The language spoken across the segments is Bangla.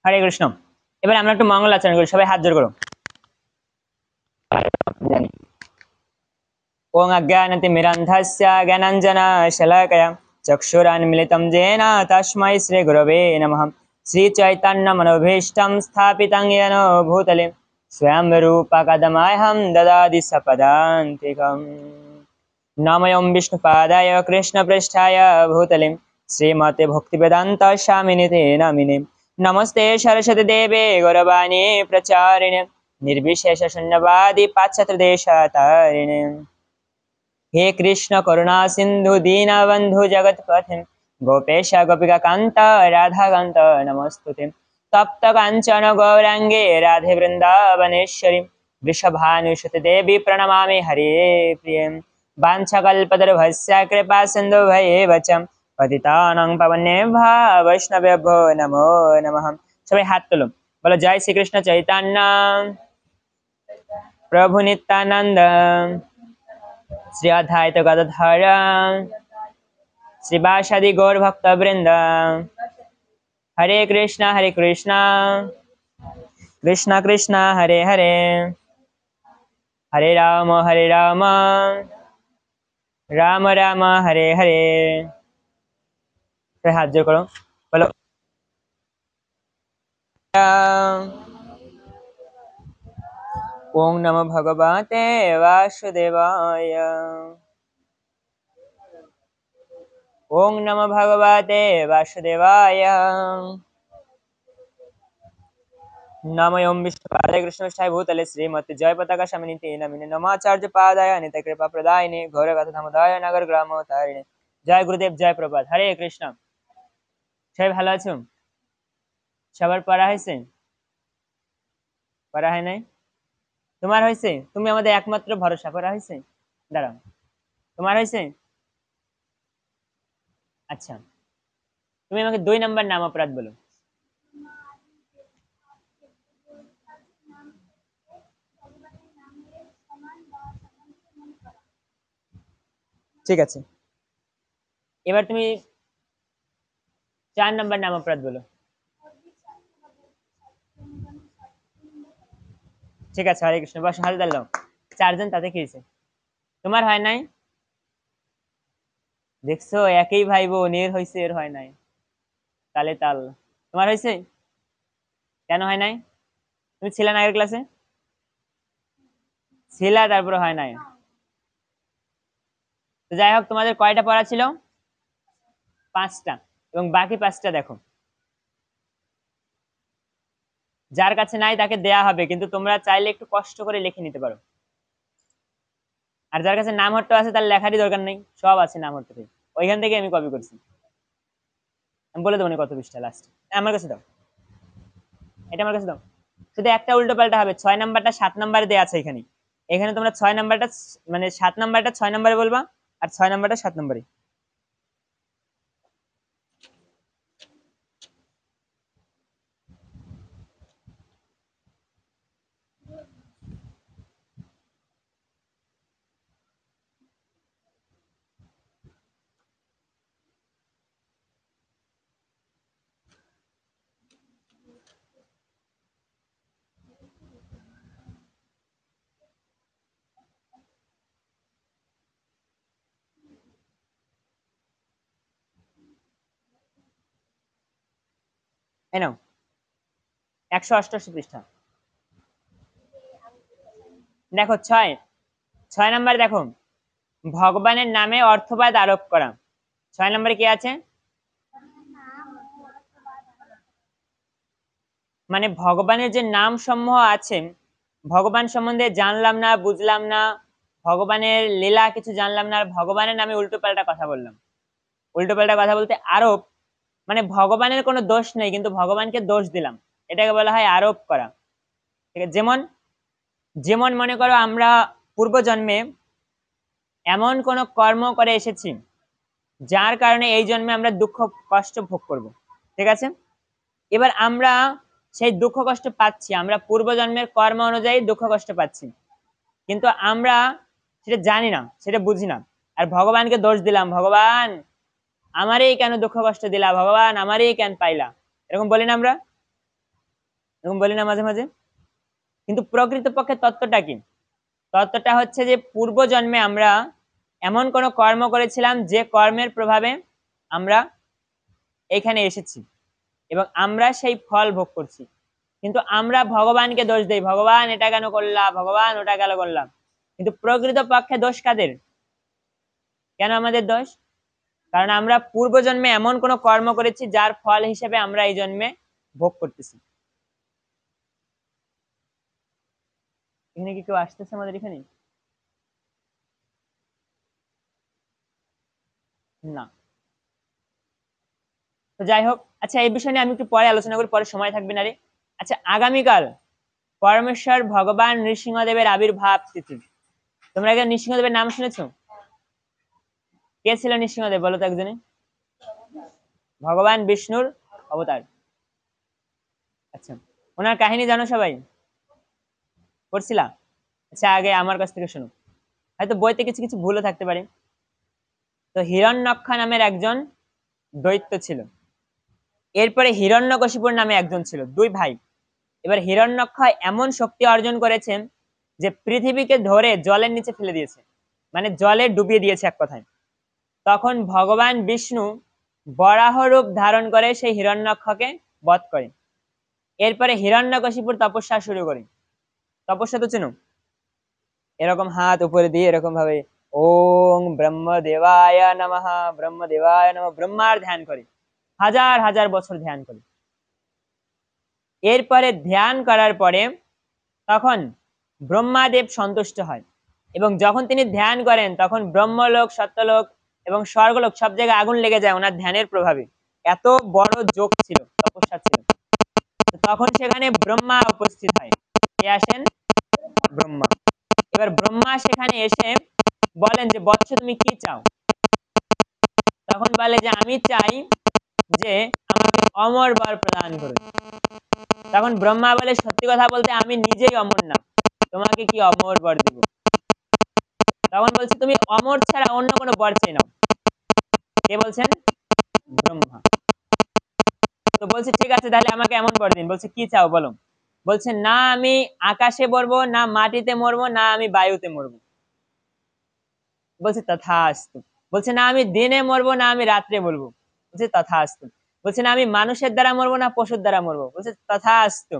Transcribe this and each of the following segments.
হরে কৃষ্ণ। এবার আমরা একটু মঙ্গল আচরণ করি, সবাই হাত জোড় করো। ওং অজ্ঞানতিমিরান্ধস্য জ্ঞানাঞ্জনশলাকয়া চক্ষুরান্মিলিतं येन तस्मै श्रीगुरवे नमः। श्रीचैतन्यमनोभीष्टं स्थापितं येन भूतले स्वयं रूपकदमहं ददामि सपदान्तिकम्। नमोऽयं विष्णुपादाय कृष्णपृष्ठाय भूतले श्रीमते भक्तिवेदान्त स्वामिनिते नामिने। नमस्ते सरस्वती देवे गौरवाणी प्रचारिणे निर्विशेषशून्यवादी पाश्चात्यदेशतारिणे। हे कृष्ण करुणा सिंधु दीनबंधु जगत्पथे गोपेश गोपिका कांत राधा कांत नमस्तुते। तप्त कांचन गौरांगे राधे वृंदावनेश्वरी वृषभानुसुते देवी प्रणमामि हरे प्रिये। वाञ्छाकल्पतरुभ्यश्च कृपा सिन्धुभ्येव च पतितानां पावनेभ्यो वैष्णवेभ्यो नमो नमः। सबाई हाथ तुलो, बोलो जय श्री कृष्ण चैतन्य प्रभु नित्यानंद श्री अद्वैत गदाधर श्रीवासादि गौर भक्त वृंद। हरे कृष्णा कृष्ण कृष्ण हरे हरे, हरे राम राम राम हरे हरे। तो हाथ जोड़ करो, बोलो ओम नमो भगवते वासुदेवाय। ओम नमो भगवते वासुदेवाय। नमो ओम विष्णुपादाय कृष्णपृष्ठाय भूतले श्रीमते जय पताका स्वामिनिते नमिने। नमाचार्य पादाय नित्य कृपा प्रदायिने गौरगाथा धामोदय नगर ग्राम तारिणे। जय गुरुदेव जय प्रभात। हरे कृष्ण। সবাই ভালো আছো? সবার পড়া হয়েছে? পড়া হয় নাই? তোমার হয়েছে? তুমি আমাদের একমাত্র ভরসা। পড়া হয়েছে? দাঁড়াও, তোমার হয়েছে? আচ্ছা, তুমি আমাকে 2 নাম্বার নাম অপরাধ বলো। ঠিক আছে, এবার তুমি 4 নাম্বার নাম অপরাধ বলো। ঠিক আছে, হরে কৃষ্ণ। বস, হাল দাও। 4 জন, তাতে কি হয়েছে? তোমার হয় নাই? দেখছো, একই ভাই বোন, এর হয়েছে এর হয় নাই, তালে তাল। তোমার হয়েছে? কেন হয় নাই? তুমি ছিলে না আগের ক্লাসে? ছিলা, তারপরে হয় নাই। তো যাই হোক, তোমাদের কয়টা পড়া ছিল? 5টা, এবং বাকি 5টা দেখো। যার কাছে নাই তাকে দেয়া হবে, কিন্তু তোমরা চাইলে একটু কষ্ট করে লিখে নিতে পারো। আর যার কাছে নামহট্ট আছে তার লেখারই দরকার নেই, সব আছে নামহট্টতে, ওইখান থেকে আমি কপি করছি। আমি বলে দেবো কত পৃষ্ঠা লাস্ট। আমার কাছে দাও, এটা আমার কাছে দাও। শুধু একটা উল্টো পাল্টা হবে, 6 নাম্বারটা 7 নাম্বারে দেওয়া আছে এখানে। এখানে তোমরা 6 নাম্বারটা, মানে 7 নাম্বারটা 6 নাম্বারে বলবা, আর 6 নাম্বারটা 7 নাম্বারে। এই নাও, 188 পৃষ্ঠা। দেখো 6 নাম্বার দেখো, ভগবানের নামে অর্থবাদ আরোপ করা। 6 নম্বরে কি আছে? মানে ভগবানের যে নাম সমূহ আছে, ভগবান সম্বন্ধে জানলাম না, বুঝলাম না, ভগবানের লীলা কিছু জানলাম না, আর ভগবানের নামে উল্টো পাল্টা কথা বললাম। উল্টো পাল্টা কথা বলতে আরোপ, মানে ভগবানের কোনো দোষ নেই কিন্তু ভগবানকে দোষ দিলাম, এটাকে বলা হয় আরোপ করা। ঠিক আছে, যেমন যেমন মনে করো আমরা পূর্বজন্মে এমন কোন কর্ম করে এসেছি যার কারণে এই জন্মে আমরা দুঃখ কষ্ট ভোগ করব। ঠিক আছে, এবার আমরা সেই দুঃখ কষ্ট পাচ্ছি, আমরা পূর্বজন্মের কর্ম অনুযায়ী দুঃখ কষ্ট পাচ্ছি, কিন্তু আমরা সেটা জানি না, সেটা বুঝি না, আর ভগবানকে দোষ দিলাম, ভগবান আমারই কেন দুঃখ কষ্ট দিলা, ভগবান আমারই কেন পাইলা, এরকম বলি না আমরা? এরকম বলি না মাঝে মাঝে? কিন্তু প্রকৃতপক্ষে তত্ত্বটা কি? তত্ত্বটা হচ্ছে যে পূর্ব জন্মে আমরা এমন কোনো কর্ম করেছিলাম যে কর্মের প্রভাবে আমরা এখানে এসেছি এবং আমরা সেই ফল ভোগ করছি। কিন্তু আমরা ভগবানকে দোষ দেই, ভগবান এটা কেন করলাম, ভগবান ওটা কেন করলাম। কিন্তু প্রকৃত পক্ষে দোষ কাদের? কেন আমাদের দোষ? কারণ আমরা পূর্ব জন্মে এমন কোনো কর্ম করেছি যার ফল হিসেবে আমরা এই জন্মে ভোগ করতেছি। এখানে কি কেউ আসতেছে আমাদের এখানে? না। তো যাই হোক, আচ্ছা এই বিষয় নিয়ে আমি একটু পরে আলোচনা করি, পরে সময় থাকবে না রে। আচ্ছা, আগামীকাল পরমেশ্বর ভগবান নৃসিংহদেবের আবির্ভাব তিথি। তোমরা আগে নৃসিংহদেবের নাম শুনেছো? কে ছিল নৃসিংহদেব বলো তো একজনে? ভগবান বিষ্ণুর অবতার। আচ্ছা, ওনার কাহিনী জানো সবাই? পড়ছিলা? আচ্ছা, আগে আমার কাছ থেকে শোনো, হয়তো বইতে কিছু কিছু ভুলও থাকতে পারে। তো হিরণ্যক্ষ নামের একজন দৈত্য ছিল। এরপরে হিরণ্যকশিপুর নামে একজন ছিল, দুই ভাই। এবার হিরণ্যক্ষ এমন শক্তি অর্জন করেছেন যে পৃথিবীকে ধরে জলের নিচে ফেলে দিয়েছে, মানে জলে ডুবিয়ে দিয়েছে এক কথায়। তখন ভগবান বিষ্ণু বরাহ রূপ ধারণ করে সেই হিরণ্যক্ষকে বধ করে। এরপরে হিরণ্যকশিপুর তপস্যা শুরু করে। তপস্যা তো চেনো? এরকম হাত উপরে দিয়ে এরকম ভাবে ওং ব্রহ্মদেবায় নমঃ, ব্রহ্মদেবায় নমঃ, ব্রহ্মার ধ্যান করে, হাজার হাজার বছর ধ্যান করে। এরপরে ধ্যান করার পরে তখন ব্রহ্মাদেব সন্তুষ্ট হয় এবং যখন তিনি ধ্যান করেন তখন ব্রহ্মলোক, সত্যলোক এবং স্বর্গলোক সব জায়গায় আগুন লেগে যায় ওনার ধ্যানের প্রভাবে। এত বড় যোগ ছিল, তপস্যা ছিল। তো তখন সেখানে ব্রহ্মা উপস্থিত হয়। কে আসেন? ব্রহ্মা। এবার ব্রহ্মা সেখানে এসে বলেন যে বৎস তুমি কি চাও? তখন বলে যে আমি চাই যে আমাকে অমর বর প্রদান করুন। তখন ব্রহ্মা বলে সত্যি কথা বলতে আমি নিজেই অমর না, তোমাকে কি অমর বর দিব? তখন বলছে তুমি অমর ছাড়া অন্য কোনো বর চেয়ে নাও। কে বলছেন? ব্রহ্মা। তো বলছে ঠিক আছে তাহলে আমাকে এমন বর দিন। বলছে কি চাও বলো? বলছে না আমি আকাশে মরবো, না মাটিতে মরবো, না আমি বায়ুতে মরবো। বলছে তথাস্তু। বলছে না আমি দিনে মরবো, না আমি রাত্রে মরবো। বলছে তথাস্তু। বলছে না আমি মানুষের দ্বারা মরবো, না পশুর দ্বারা মরবো। বলছে তথাস্তু।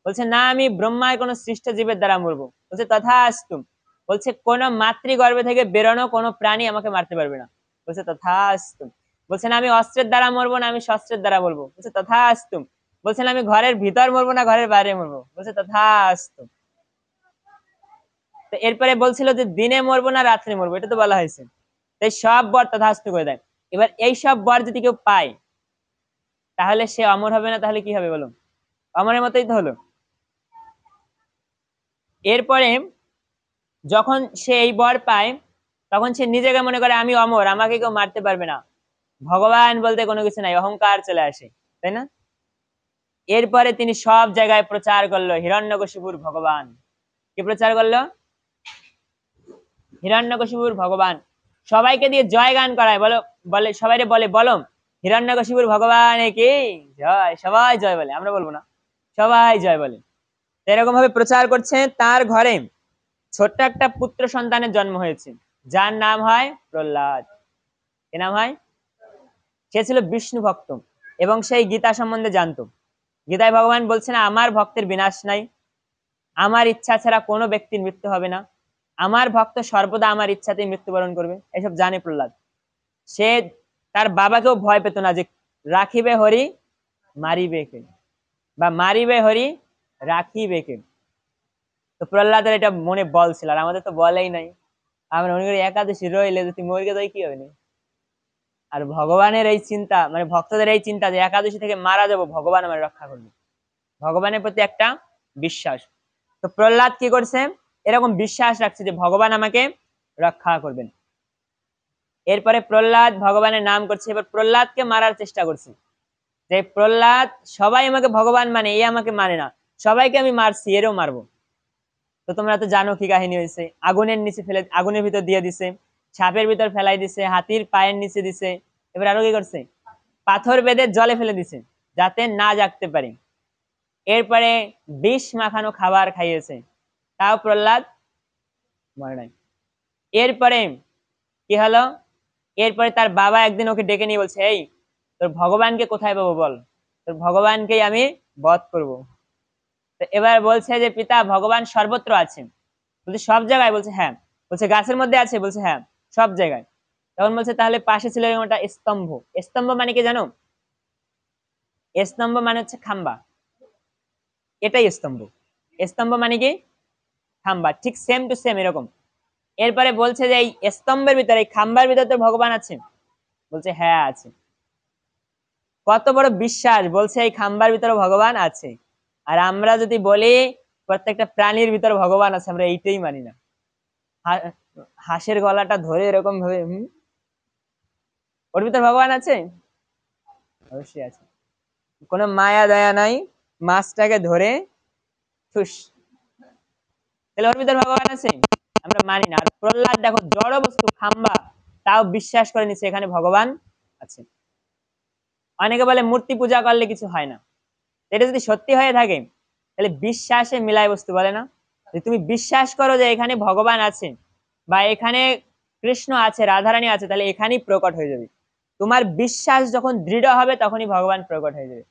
বলছে না আমি ব্রহ্মার কোন সৃষ্ট জীবের দ্বারা মরবো। বলছে তথাস্তু। বলছে কোন মাতৃগর্ভে থেকে বেরোনো কোনো প্রাণী আমাকে মারতে পারবে না। বলছে তথাস্তু। বলছে না আমি অস্ত্রের দ্বারা মরবো, না আমি শস্ত্রের দ্বারা মরবো। বলছে তথাস্তু। বলছে না আমি ঘরের ভিতর মরবো, না ঘরের বাইরে মরবো। বলছে তথাস্তু। তো এরপরে বলছিল যে দিনে মরবো না রাত্রে মরবো, এটা তো বলা হয়েছে। তাই সব বর তথাস্তু করে দেয়। এবার এই সব বর যদি কেউ পায় তাহলে সে অমর হবে না? তাহলে কি হবে বলো? অমরের মতোই তো হলো। এরপরে যখন সে এই বর পায় তখন সে নিজেকে মনে করে আমি অমর, আমাকে কেউ মারতে পারবে না, ভগবান বলতে কোনো কিছু নাই, অহংকার চলে আসে, তাই না? এরপরে তিনি সব জায়গায় প্রচার করলো হিরণ্যকশিপুর ভগবান। কি প্রচার করলো? হিরণ্যকশিপুর ভগবান। সবাইকে দিয়ে জয় গান করায়, বলো, বলে সবাই বলে বলো হিরণ্যকশিপুর ভগবান কি জয়। সবাই জয় বলে, আমরা বলবো না, সবাই জয় বলে। এরকম ভাবে প্রচার করছে। তার ঘরে ছোট্ট একটা পুত্র সন্তানের জন্ম হয়েছে যার নাম হয় প্রহ্লাদ। কি নাম হয়? সে ছিল বিষ্ণু ভক্ত এবং সেই গীতা সম্বন্ধে জানতো। গীতায় ভগবান বলছেন আমার ভক্তের বিনাশ নাই, আমার ইচ্ছা ছাড়া কোনো ব্যক্তির মৃত্যু হবে না, আমার ভক্ত সর্বদা আমার ইচ্ছাতেই মৃত্যুবরণ করবে, এসব জানে প্রহ্লাদ। সে তার বাবাকেও ভয় পেত না যে রাখিবে হরি মারিবে কে, বা মারিবে হরি রাখিবে কে। তো প্রহ্লাদের এটা মনে বল ছিল, আর আমাদের তো বলেই নাই। আমরা মনে করি একাদশী রইলে যদি মরে যাই কি হবে না। আর ভগবানের এই চিন্তা, মানে ভক্তদের এই চিন্তা যে একাদশী থেকে মারা যাব ভগবান আমার রক্ষা করবে, ভগবানের প্রতি একটা বিশ্বাস। তো প্রহ্লাদ কি করছে? এরকম বিশ্বাস রাখছে যে ভগবান আমাকে রক্ষা করবেন। এরপরে প্রহ্লাদ ভগবানের নাম করছে। এবার প্রহ্লাদকে মারার চেষ্টা করছে যে প্রহ্লাদ সবাই আমাকে ভগবান মানে, এ আমাকে মানে না, সবাইকে আমি মারছি, এরও মারবো। তো তোমরা তো জানো কি কাহিনী হয়েছে। আগুনের নিচে ফেলে, আগুনের ভিতর দিয়ে দিছে, সাপের ভিতর ফেলাই দিছে, হাতির পায়ের নিচে দিছে। এবার আরো কি করছে? পাথর বেঁধে জলে ফেলে দিছে যাতে না জাগতে পারে। এরপরে বিষ মাখানো খাবার খাইয়েছে, তাও প্রহ্লাদ মরে নাই। এরপরে কি হলো, এরপরে তার বাবা একদিন ওকে ডেকে নিয়ে বলছে, এই তোর ভগবানকে কোথায় পাবো বল, তোর ভগবানকেই আমি বধ করব। তো এবার বলছে যে পিতা ভগবান সর্বত্র আছে। বলছে সব জায়গায়? বলছে হ্যাঁ। বলছে গাছের মধ্যে আছে? বলছে হ্যাঁ সব জায়গায়। তখন বলছে তাহলে পাশে ছিল এরকম একটা স্তম্ভ। স্তম্ভ মানে কি জানো? স্তম্ভ মানে হচ্ছে খাম্বা, এটাই স্তম্ভ। স্তম্ভ মানে কি খাম্বা, ঠিক সেম টু সেম এরকম। এরপরে বলছে যে এই স্তম্ভের ভিতরে, এই খাম্বার ভিতরে তো ভগবান আছে? বলছে হ্যাঁ আছে। কত বড় বিশ্বাস, বলছে এই খাম্বার ভিতরে ভগবান আছে। আর আমরা যদি বলি প্রত্যেকটা প্রাণীর ভিতরে ভগবান আছে, আমরা এইটাই মানি না। হাঁসের গলাটা ধরে এরকম ভাবে, ওর ভিতরে ভগবান আছে? অবশ্যই আছে। কোনো মায়া দয়া নাই, মাছটাকে ধরে ঠুস, তাহলে ওর ভিতরে ভগবান আছে? আমরা মানি না। আর প্রহ্লাদ দেখো জড় বস্তু খাম্বা, তাও বিশ্বাস করে নিচ্ছে এখানে ভগবান আছে। অনেকে বলে মূর্তি পূজা করলে কিছু হয় না। এটা যদি সত্যি হয়ে থাকে তাহলে বিশ্বাসে মিলায় বস্তু বলে না, যে তুমি বিশ্বাস করো যে এখানে ভগবান আছে বা এখানে কৃষ্ণ আছে, রাধারানী আছে, তাহলে এখানেই প্রকট হয়ে যাবে। তোমার বিশ্বাস যখন দৃঢ় হবে তখনই ভগবান প্রকট হয়ে যাবে।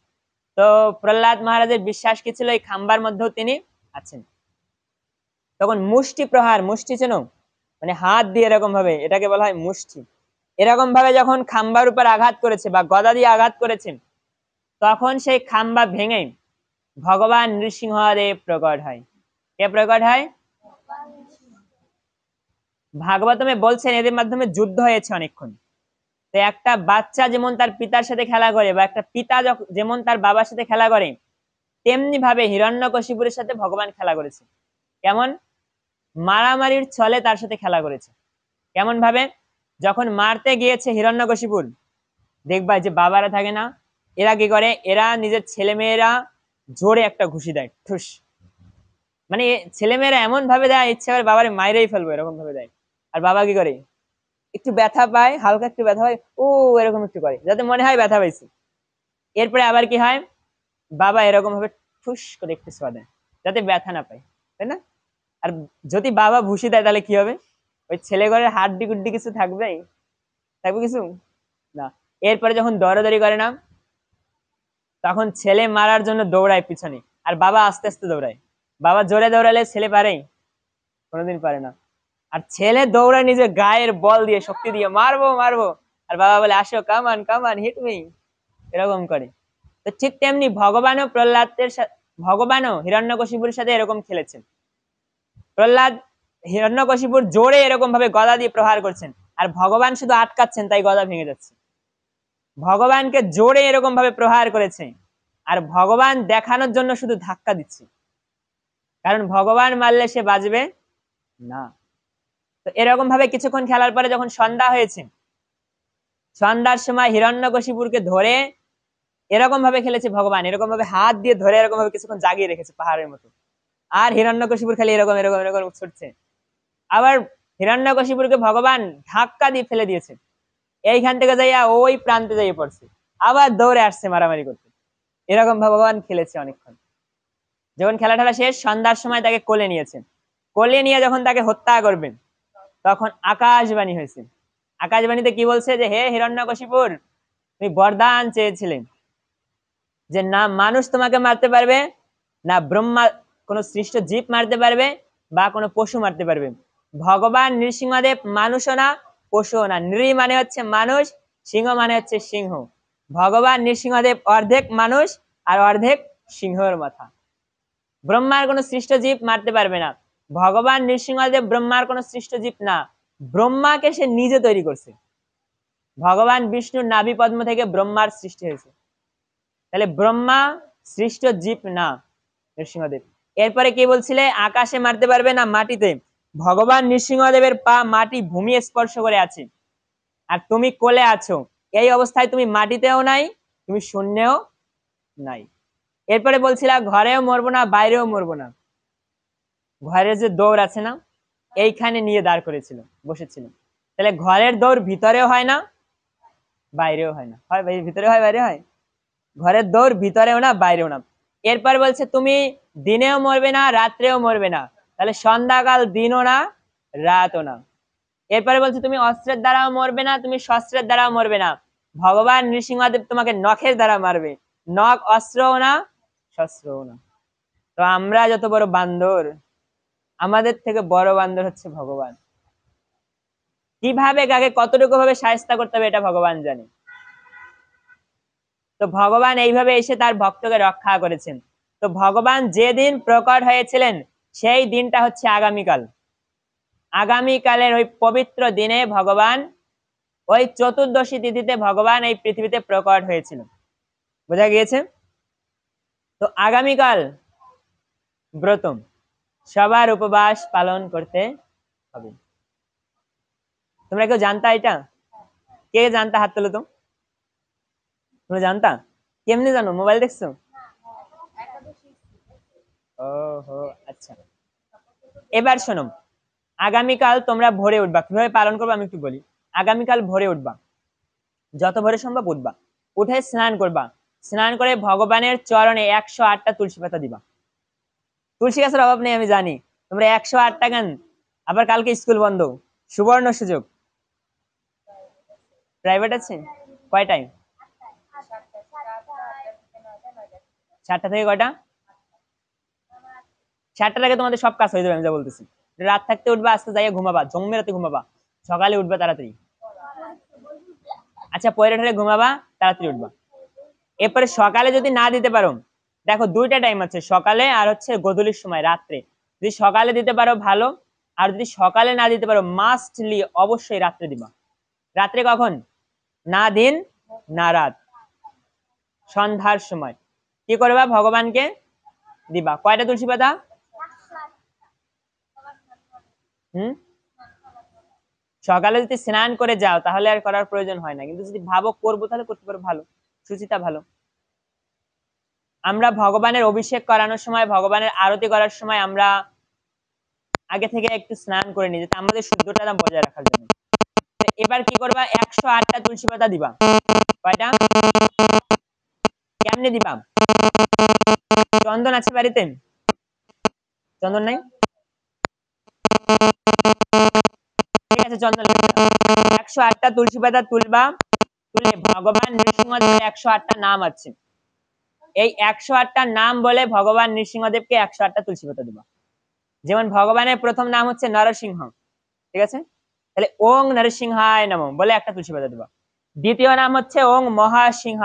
তো প্রহ্লাদ মহারাজের বিশ্বাস কি ছিল? এই খাম্বার মধ্যেও তিনি আছেন। তখন মুষ্টি প্রহার, মুষ্টি চেনো? মানে হাত দিয়ে এরকম ভাবে, এটাকে বলা হয় মুষ্টি। এরকম ভাবে যখন খাম্বার উপর আঘাত করেছে বা গদা দিয়ে আঘাত করেছেন, তখন সেই খাম্বা ভেঙে ভগবান নৃসিংহদেব প্রকট হয়। কে প্রকট হয়? ভাগবতমে বলছেন এদের মাধ্যমে যুদ্ধ হয়েছে অনেকক্ষণ। তো একটা বাচ্চা যেমন তার পিতার সাথে খেলা করে, বা একটা পিতা যেমন তার বাবার সাথে খেলা করে, তেমনি ভাবে হিরণ্যকশিপুরের সাথে ভগবান খেলা করেছে। কেমন? মারামারির ছলে তার সাথে খেলা করেছে। কেমন ভাবে? যখন মারতে গিয়েছে হিরণ্যকশিপুর, দেখবা যে বাবারা থাকে না, এরা কি করে, এরা নিজের ছেলে মেয়েরা জোরে একটা ঘুষি দেয়, ঠুস। মানে ছেলে মেয়েরা এমন ভাবে দেয় ইচ্ছে করে বাবারে মাইরেই ফেলবো, এরকম ভাবে দেয়। আর বাবা কি করে, একটু ব্যথা পায়, হালকা একটু ব্যথা পায়, ও এরকম একটু করে যাতে মনে হয় ব্যথা পাইছে। এরপরে আবার কি হয়, বাবা এরকম ভাবে ঠুস করে একটু ছোঁয়া দেয় যাতে ব্যথা না পায়, তাই না? আর যদি বাবা ভুসি দেয় তাহলে কি হবে? ওই ছেলে ঘরের হাড্ডি গুড্ডি কিছু থাকবে? থাকবে কিছু না। এরপরে যখন দৌড়াদৌড়ি করে না, তখন ছেলে মারার জন্য দৌড়ায় পিছনে, আর বাবা আস্তে আস্তে দৌড়ায়। বাবা জোরে দৌড়ালে ছেলে পারে? কোনোদিন পারে না। আর ছেলে দৌড়ায় নিজের গায়ের বল দিয়ে, শক্তি দিয়ে, মারবো মারবো, আর বাবা বলে আসো, কামান কামান, হিট মি, এরকম করে। তো ঠিক তেমনি ভগবানও প্রহ্লাদের সাথে, ভগবানও হিরণ্যকশিপুরের সাথে এরকম খেলেছেন। প্রহ্লাদ হিরণ্যকশিপুর জোরে এরকম ভাবে গদা দিয়ে প্রহার করছেন, আর ভগবান শুধু আটকাচ্ছেন, তাই গদা ভেঙে যাচ্ছে। ভগবানকে জোরে এরকম ভাবে প্রহার করেছে, আর ভগবান দেখানোর জন্য শুধু ধাক্কা দিচ্ছে, কারণ ভগবান মারলে সে বাঁচবে না। তো এরকম ভাবে কিছুক্ষণ খেলার পরে যখন সন্ধ্যা হয়েছে, সন্ধ্যার সময় হিরণ্যকশিপুরকে ধরে এরকম ভাবে খেলেছে ভগবান, এরকম ভাবে হাত দিয়ে ধরে এরকম ভাবে কিছুক্ষণ জাগিয়ে রেখেছে পাহাড়ের মতো। আর হিরণ্যকশিপুর খালি এরকম এরকম এরকম ছুটছে। আবার হিরণ্যকশিপুরকে ভগবান ধাক্কা দিয়ে ফেলে দিয়েছে, এইখান থেকে যাইয়া ওই প্রান্তে যাইয়ে পড়ছে, আবার দৌড়ে আসছে মারামারি করতে। এরকম ভগবান খেলেছে অনেকক্ষণ। যখন খেলা টেলা শেষ, সন্ধ্যার সময় তাকে কোলে নিয়েছেন। কোলে নিয়ে যখন তাকে হত্যা করবেন, তখন আকাশবাণী হয়েছে। আকাশবাণীতে কি বলছে, যে হে হিরণ্যকশিপুর, তুমি বরদান চেয়েছিলেন যে না মানুষ তোমাকে মারতে পারবে, না ব্রহ্মা কোনো সৃষ্ট জীব মারতে পারবে, বা কোনো পশু মারতে পারবে। ভগবান নৃসিংহদেব মানুষও না, পশুও না। নৃ মানে হচ্ছে মানুষ, সিংহ মানে হচ্ছে সিংহ। ভগবান নৃসিংহদেব অর্ধেক মানুষ আর অর্ধেক সিংহের মাথা। ব্রহ্মার কোনো সৃষ্ট জীব মারতে পারবে না। ভগবান নৃসিংহদেব ব্রহ্মার কোনো সৃষ্ট জীব না, ব্রহ্মাকে সে নিজে তৈরি করছে। ভগবান বিষ্ণুর নাভি পদ্ম থেকে ব্রহ্মার সৃষ্টি হয়েছে, তাহলে ব্রহ্মা সৃষ্ট জীব না নৃসিংহদেব। এরপরে কি বলছিলে, আকাশে মারতে পারবে না মাটিতে। ভগবান নৃসিংহদেবের পা মাটি ভূমি স্পর্শ করে আছে, আর তুমি কোলে আছো, এই অবস্থায় তুমি মাটিতেও নাই, তুমি শূন্যেও নাই। এরপরে বলছিলা ঘরেও মরবো না, বাইরেও মরবো না। ঘরের যে দৌড় আছে না, এইখানে নিয়ে দাঁড় করেছিল, বসেছিল। তাহলে ঘরের দৌড় ভিতরেও হয় না, বাইরেও হয় না। হয় ভাই, ভিতরে হয় বাইরে হয়? ঘরের দৌড় ভিতরেও না, বাইরেও না। এরপর বলছে তুমি দিনেও মরবে না, রাত্রেও মরবে না, তাহলে সন্ধ্যাকাল দিনও না রাতও না। এরপরে বলছে তুমি অস্ত্রের দ্বারাও মরবে না, তুমি শস্ত্রের দ্বারাও মরবে না, ভগবান নৃসিংহদেব তোমাকে নখের দ্বারা মারবে, নখ অস্ত্রও না শস্ত্রও না। তো আমরা যত বড় বান্দর, আমাদের থেকে বড় বান্দর হচ্ছে ভগবান। কিভাবে কাকে কতটুকু ভাবে শায়েস্তা করতে হবে এটা ভগবান জানে। তো ভগবান এইভাবে এসে তার ভক্তকে রক্ষা করেছেন। তো ভগবান যেদিন প্রকট হয়েছিলেন সেই দিনটা হচ্ছে আগামীকাল। আগামীকালের ওই পবিত্র দিনে ভগবান, ওই চতুর্দশী তিথিতে ভগবান এই পৃথিবীতে প্রকট হয়েছিল। বোঝা গিয়েছে? তো আগামীকাল ব্রত, সবার উপবাস পালন করতে হবে। তোমরা কেউ জানতা এটা? কে জানতা? হাত তোলো তো। তোমরা জানতা? কেমনে জানো? মোবাইল দেখছো? ওহো, আচ্ছা। এবার শোনো, আগামীকাল তোমরা ভোরে উঠবা। কিভাবে পালন করবো আমি একটু বলি। আগামীকাল ভোরে উঠবা, যত ভোরে সম্ভব উঠবা, উঠে স্নান করবা, স্নান করে ভগবানের চরণে 108টা তুলসী পাতা দিবা। তুলসী গাছের অভাব নেই আমি জানি, তোমরা 108টা গান। আবার কালকে স্কুল বন্ধ, সুবর্ণ সুযোগ। প্রাইভেট আছে? কয় টাইম? 7টা থেকে কয়টা? 7টার আগে তোমাদের সব কাজ হয়ে যাবে। আমি যা বলতেছি, রাত থাকতে উঠবা, আজকে যাইয়া ঘুমাবা, জম্মে রাতে ঘুমাবা, সকালে উঠবা তাড়াতাড়ি। আচ্ছা, পয়রা ঠেলে ঘুমাবা, তাড়াতাড়ি উঠবা। এরপরে সকালে যদি না দিতে পারো, দেখো দুইটা টাইম আছে, সকালে আর হচ্ছে গোধূলির সময়, রাত্রে। যদি সকালে দিতে পারো ভালো, আর যদি সকালে না দিতে পারো মাস্টলি অবশ্যই রাত্রে দিবা। রাত্রে কখন? না দিন না রাত, সন্ধ্যার সময় কি করবা? ভগবানকে দিবা। কয়টা তুলসী পাতা? হুম, সকালে যদি স্নান করে যাও তাহলে আর করার প্রয়োজন হয় না, কিন্তু যদি ভাবো করবো তাহলে করতে পারো, ভালো, সুচিতা ভালো। আমরা ভগবানের অভিষেক করানোর সময়, ভগবানের আরতি করার সময় আমরা আগে থেকে একটু স্নান করে নিই, যাতে আমাদের শুদ্ধতা বজায় রাখার জন্য। এবার কি করবা? 108টা তুলসী পাতা দিবা। কয়টা? কেমনে দিবা? চন্দন আছে বাড়িতে? চন্দন নাই? ঠিক আছে, চন্দন 108টা তুলসী পাতা তুলবা। তুলে ভগবান নৃসিংহদেবের 108টা নাম আছে, এই 108টা নাম বলে ভগবান নৃসিংহদেবকে 108টা তুলসী পাতা দিবা। যেমন ভগবানের প্রথম নাম হচ্ছে নরসিংহ, ঠিক আছে? তাহলে ওং নরসিংহায় নমঃ বলে একটা তুলসী পাতা দিবা। দ্বিতীয় নাম হচ্ছে ওং মহাসিংহ,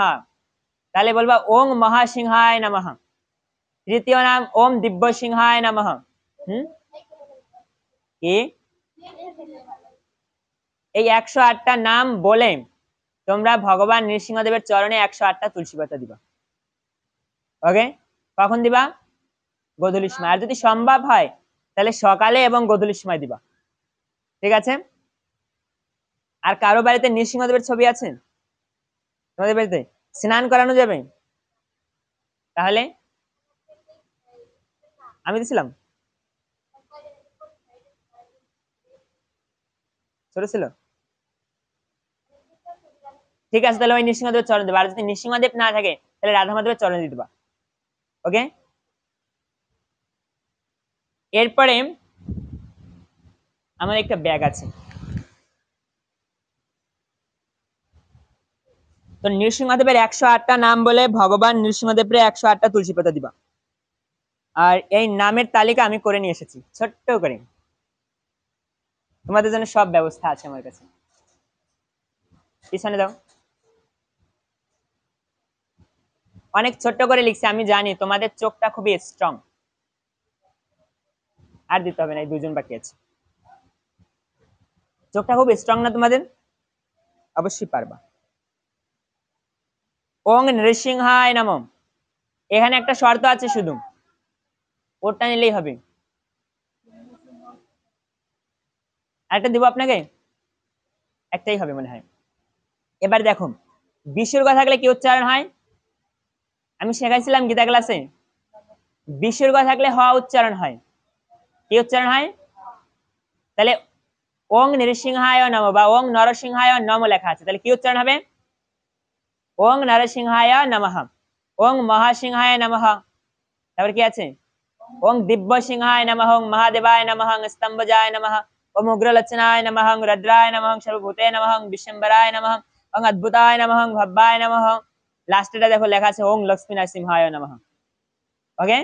তাহলে বলবা ওং মহাসিংহায় নমঃ। তৃতীয় নাম ওম দিব্য সিংহায় নমঃ। কি? এই 108টা নাম বলে তোমরা ভগবান নৃসিংহদেবের চরণে 108টা তুলসী পাতা দিবা। ওকে? কখন দিবা? গোধূলির সময়। আর যদি সম্ভব হয় তাহলে সকালে এবং গোধূলির সময় দিবা। ঠিক আছে? আর কারো বাড়িতে নৃসিংহদেবের ছবি আছে? তোমাদের বাড়িতে স্নান করানো যাবে? তাহলে আমি দিছিলাম, ছোট ছিল। ঠিক আছে, তাহলে ওই নৃসিংহদেবের চরণ দেবা। আর যদি নৃসিংহদেব না থাকে তাহলে রাধা মাধবের চরণ দিয়ে দিবা। ওকে? এরপরে আমার একটা ব্যাগ আছে, তো নৃসিংহদেবের 108টা নাম বলে ভগবান নৃসিংহদেবের 108টা তুলসী পাতা দিবা। আর এই নামের তালিকা আমি করে নিয়ে এসেছি ছোট্ট করে, তোমাদের জন্য সব ব্যবস্থা আছে আমার কাছে। পিছনে দাও। অনেক ছোট্ট করে লিখছি, আমি জানি তোমাদের চোখটা খুবই স্ট্রং। আর দিতে হবে না, এই দুজন বাকি আছে। চোখটা খুব স্ট্রং না তোমাদের? অবশ্যই পারবা। ওং নৃসিংহায় নমঃ, এখানে একটা শর্ত আছে, শুধু ওটা নিলেই হবে। আরেকটা দিব আপনাকে, একটাই হবে মনে হয়। এবার দেখো, বিশুর কথা থাকলে কি উচ্চারণ হয়? আমি শেখাইছিলাম গীতা ক্লাসে, বিশুর কথা থাকলে হ উচ্চারণ হয়। কি উচ্চারণ হয়? তাহলে ওং নৃসিংহায় নমঃ বা ওং নরসিংহায় নমঃ লেখা আছে, তাহলে কি উচ্চারণ হবে? ওং নরসিংহায় নমঃ, ওং মহাসিংহায় নমঃ, তারপর কি আছে? ওং দিব্য সিংহায় নমঃ, ওং মহাদেবায় নমঃ, ওং স্তম্ভজায় নমঃ, ওং উগ্রলক্ষণায় নমঃ, ওং রুদ্রায় নমঃ, ওং সর্বভূতে নমঃ, ওং বিশ্বম্বরায় নমঃ, ওং অদ্ভুতায় নমঃ, ওং ভব্যায় নমঃ। লাস্টেটা দেখো লেখা আছে ওং লক্ষ্মী নরসিংহায় নমঃ। ওকে,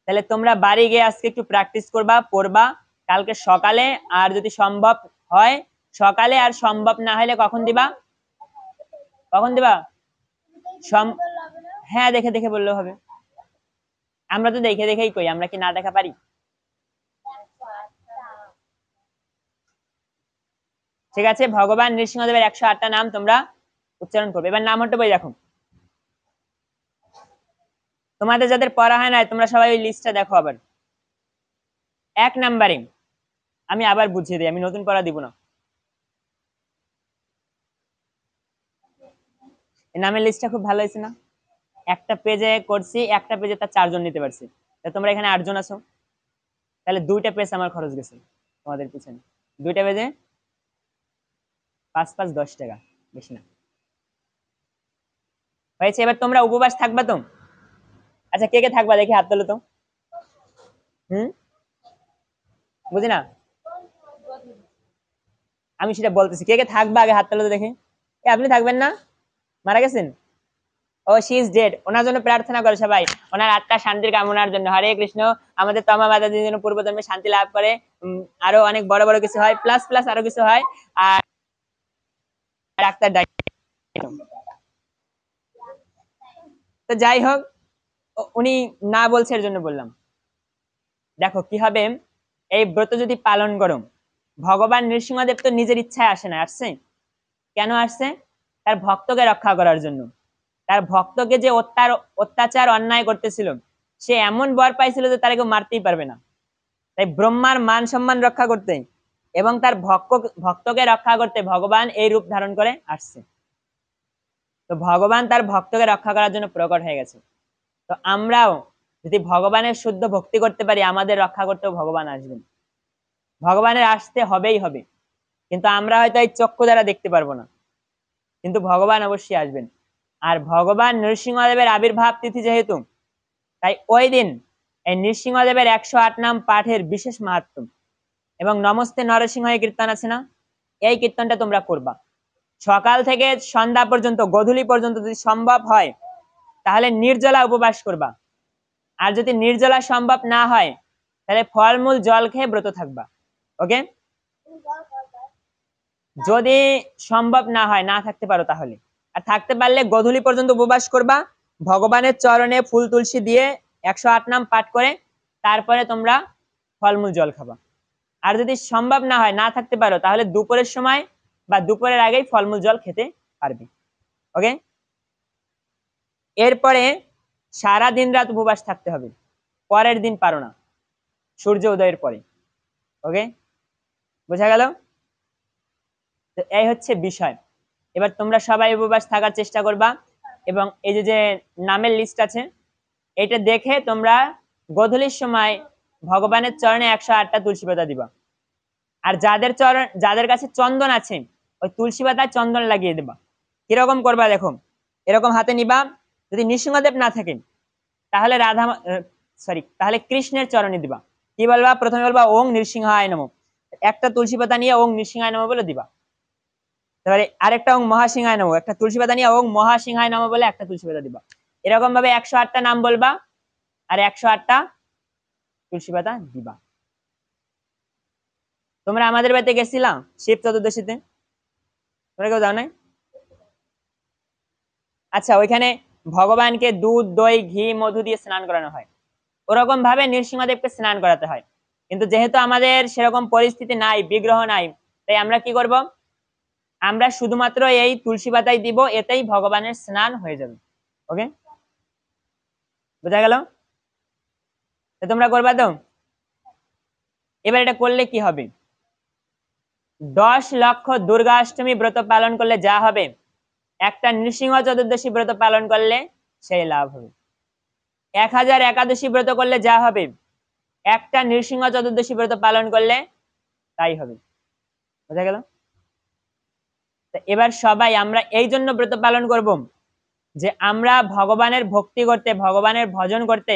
তাহলে তোমরা বাড়ি গিয়ে আজকে একটু প্র্যাকটিস করবা, পড়বা কালকে সকালে, আর যদি সম্ভব হয় সকালে, আর সম্ভব না হলে কখন দিবা? কখন দিবা? হ্যাঁ, দেখে দেখে বললেও হবে। আমরা তো দেখে দেখেই কই, আমরা কি না দেখা পারি? ঠিক আছে, ভগবান নৃসিংহদেবের 108টা নাম তোমরা উচ্চারণ করবে। এবার নাম হতে বই দেখো, তোমাদের যাদের পড়া হয় না তোমরা সবাই ওই লিস্টটা দেখো। আবার 1 নম্বরে আমি আবার বুঝিয়ে দিই, আমি নতুন পড়া দিব না। এই নামের লিস্টটা খুব ভালো হয়েছে না? একটা পেজে করছি, একটা পেজে তার 4 জন নিতে পারছি। তোমরা এখানে 8 জন আছো, তাহলে 2টা পেজ আমার খরচ গেছে তোমাদের পিছনে। 2টা পেজে 5 5 10 টাকা, বেশি না। হয়েছে? এবার তোমরা উপবাস থাকবা তো? আচ্ছা, কে কে থাকবা দেখি হাত তোলো তো। হুম, বুঝি না, আমি সেটা বলতেছি, কে কে থাকবা আগে হাত তোলো তো দেখি। আপনি থাকবেন না? মারা গেছেন? ও, শি ইজ ডেড। ওনার জন্য প্রার্থনা করো সবাই, ওনার আত্মা শান্তির কামনার জন্য। হরে কৃষ্ণ। আমাদের তমা মাতাজির জন্য পূর্বজন্মে শান্তি লাভ করে, আরো অনেক বড় বড় কিছু হয়, প্লাস প্লাস আরো কিছু হয়। আর ডাক্তার তো যাই হোক, উনি না বলছে এর জন্য বললাম। দেখো কি হবে, এই ব্রত যদি পালন করো, ভগবান নৃসিংহদেব তো নিজের ইচ্ছায় আসে না, আসছে কেন আসছে? তার ভক্তকে রক্ষা করার জন্য। তার ভক্তকে যে অত্যাচার অন্যায় করতেছিল, সে এমন বর পাইছিল যে তাকে কেউ মারতেই পারবে না। তাই ব্রহ্মার মান সম্মান রক্ষা করতে এবং তার ভক্তকে রক্ষা করতে ভগবান এই রূপ ধারণ করে আসছে। তো ভগবান তার ভক্তকে রক্ষা করার জন্য প্রকট হয়ে গেছে। তো আমরাও যদি ভগবানের শুদ্ধ ভক্তি করতে পারি, আমাদের রক্ষা করতেও ভগবান আসবেন। ভগবানের আসতে হবেই হবে, কিন্তু আমরা হয়তো এই চক্ষু দ্বারা দেখতে পারবো না, কিন্তু ভগবান অবশ্যই আসবেন। আর ভগবান নৃসিংহদেবের আবির্ভাব তিথি যেহেতু, তাই ওই দিন এই নৃসিংহদেবের 108 নাম পাঠের বিশেষ মাহাত্ম্য। এবং নমস্তে নরসিংহ কীর্তন আছে না, এই কীর্তনটা তোমরা করবা সকাল থেকে সন্ধ্যা পর্যন্ত, গধূলি পর্যন্ত যদি সম্ভব হয় তাহলে নির্জলা উপবাস করবা। আর যদি নির্জলা সম্ভব না হয় তাহলে ফলমূল জল খেয়ে ব্রত থাকবা। ওকে, যদি সম্ভব না হয়, না থাকতে পারো তাহলে, আর থাকতে পারলে গধূলি পর্যন্ত উপবাস করবা, ভগবানের চরণে ফুল তুলসী দিয়ে 108 নাম পাঠ করে তারপরে তোমরা ফলমূল জল খাবা। আর যদি সম্ভব না হয়, না থাকতে পারো, তাহলে দুপুরের সময় বা দুপুরের আগেই ফলমূল জল খেতে পারবে। ওকে, এরপরে সারা দিন রাত উপবাস থাকতে হবে, পরের দিন পারো না, সূর্য উদয়ের পরে। ওকে, বোঝা গেল? তো এই হচ্ছে বিষয়। এবার তোমরা সবাই উপবাস থাকার চেষ্টা করবা, এবং এই যে যে নামের লিস্ট আছে এটা দেখে তোমরা গোধূলির সময় ভগবানের চরণে 108টা তুলসী পাতা দিবা। আর যাদের কাছে চন্দন আছে, ওই তুলসী পাতায় চন্দন লাগিয়ে দেবা। কিরকম করবা দেখো, এরকম হাতে নিবা। যদি নৃসিংহদেব না থাকেন তাহলে তাহলে কৃষ্ণের চরণে দিবা। কি বলবা? প্রথমে বলবা ওং নৃসিংহায় নমঃ, একটা তুলসী পাতা নিয়ে ওং নৃসিংহায় নমঃ বলে দিবা। তারপরে আরেকটা ওং মহাসিংহায় নমঃ, একটা তুলসী পাতা নিয়ে ওং মহাসিংহায় নমঃ বলে একটা তুলসী পাতা দিবা। এরকম ভাবে 108টা নাম বলবা আর 108টা তুলসী পাতা দিবা। তোমরা আমাদের বাড়িতে গেছিলাম শিব চতুর্দশীতে? তোমরা কেউ যাও নাই? আচ্ছা, ওইখানে ভগবানকে দুধ দই ঘি মধু দিয়ে স্নান করানো হয়, ওরকম ভাবে নৃসিংহদেবকে স্নান করাতে হয়। কিন্তু যেহেতু আমাদের সেরকম পরিস্থিতি নাই, বিগ্রহ নাই, তাই আমরা কি করব, আমরা শুধুমাত্র এই তুলসী পাতাই দিব, এতেই ভগবানের স্নান হয়ে যাবে। ওকে, বোঝা গেল? তোমরা করবা তো? এবার এটা করলে কি হবে, 10 লক্ষ দুর্গাষ্টমী ব্রত পালন করলে যা হবে, একটা নৃসিংহ চতুর্দশী ব্রত পালন করলে সেই লাভ হবে। 1000 একাদশী ব্রত করলে যা হবে, একটা নৃসিংহ চতুর্দশী ব্রত পালন করলে তাই হবে। বোঝা গেল? এবার সবাই আমরা এই জন্য ব্রত পালন করব যে আমরা ভগবানের ভক্তি করতে, ভগবানের ভজন করতে